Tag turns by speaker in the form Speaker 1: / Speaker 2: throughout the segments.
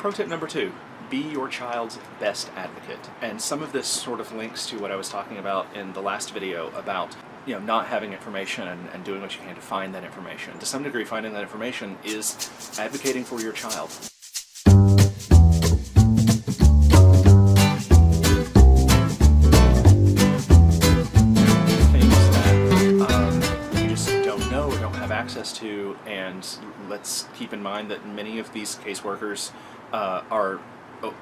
Speaker 1: Pro tip number 2, be your child's best advocate. And some of this sort of links to what I was talking about in the last video about not having information and doing what you can to find that information. To some degree, finding that information is advocating for your child. Access to, and let's keep in mind that many of these caseworkers are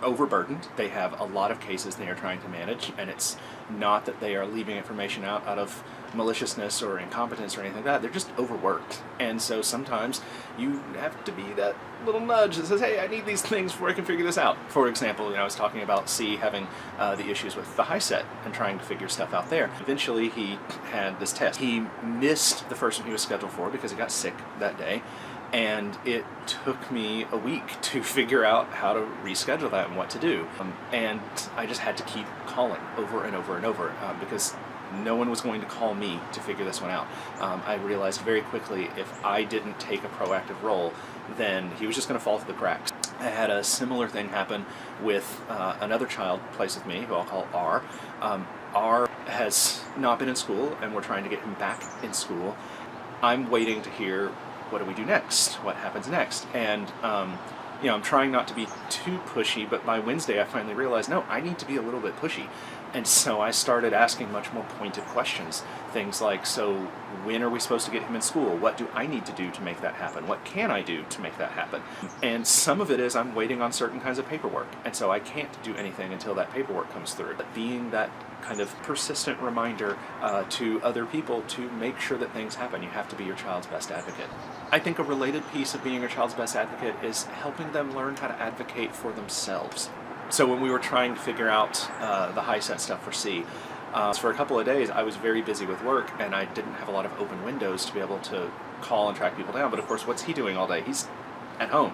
Speaker 1: overburdened. They have a lot of cases they are trying to manage, and it's not that they are leaving information out of maliciousness or incompetence or anything like that. They're just overworked. And so sometimes you have to be that little nudge that says, hey, I need these things before I can figure this out. For example, I was talking about C having the issues with the high set and trying to figure stuff out there. Eventually he had this test. He missed the first one he was scheduled for because he got sick that day. And it took me a week to figure out how to reschedule that and what to do. And I just had to keep calling over and over and over because no one was going to call me to figure this one out. I realized very quickly if I didn't take a proactive role, then he was just going to fall through the cracks. I had a similar thing happen with another child placed with me, who I'll call R. R has not been in school, and we're trying to get him back in school. I'm waiting to hear, what do we do next? What happens next? And I'm trying not to be too pushy, but by Wednesday I finally realized, no, I need to be a little bit pushy. And so I started asking much more pointed questions. Things like, so when are we supposed to get him in school? What do I need to do to make that happen? What can I do to make that happen? And some of it is I'm waiting on certain kinds of paperwork, and so I can't do anything until that paperwork comes through. But being that kind of persistent reminder to other people to make sure that things happen, you have to be your child's best advocate. I think a related piece of being your child's best advocate is helping them learn how to advocate for themselves. So when we were trying to figure out the high set stuff for C, for a couple of days I was very busy with work, and I didn't have a lot of open windows to be able to call and track people down. But of course, what's he doing all day? He's at home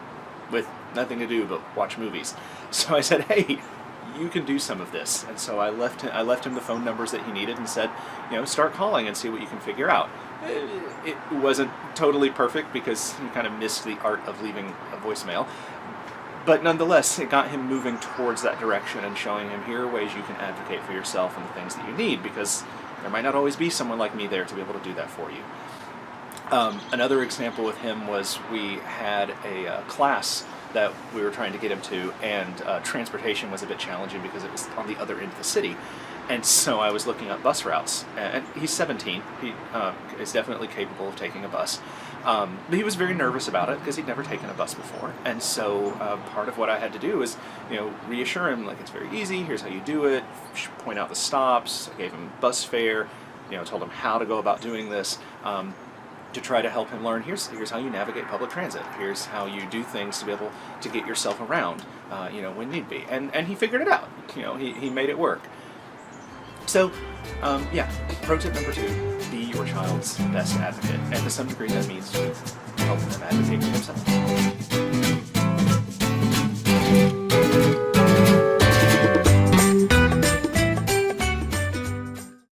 Speaker 1: with nothing to do but watch movies. So I said, hey, you can do some of this. And so I left him the phone numbers that he needed and said, start calling and see what you can figure out. It wasn't totally perfect because he kind of missed the art of leaving a voicemail. But nonetheless, it got him moving towards that direction and showing him, here are ways you can advocate for yourself and the things that you need, because there might not always be someone like me there to be able to do that for you. Another example with him was we had a class that we were trying to get him to, and transportation was a bit challenging because it was on the other end of the city. And so I was looking up bus routes, and he's 17. He is definitely capable of taking a bus. But he was very nervous about it because he'd never taken a bus before. And so part of what I had to do was, reassure him, like, it's very easy, here's how you do it, point out the stops. I gave him bus fare, told him how to go about doing this, to try to help him learn, here's how you navigate public transit, here's how you do things to be able to get yourself around, when need be. And he figured it out. He made it work. So, pro tip number 2, be your child's best advocate. And to some degree that means helping them advocate for themselves.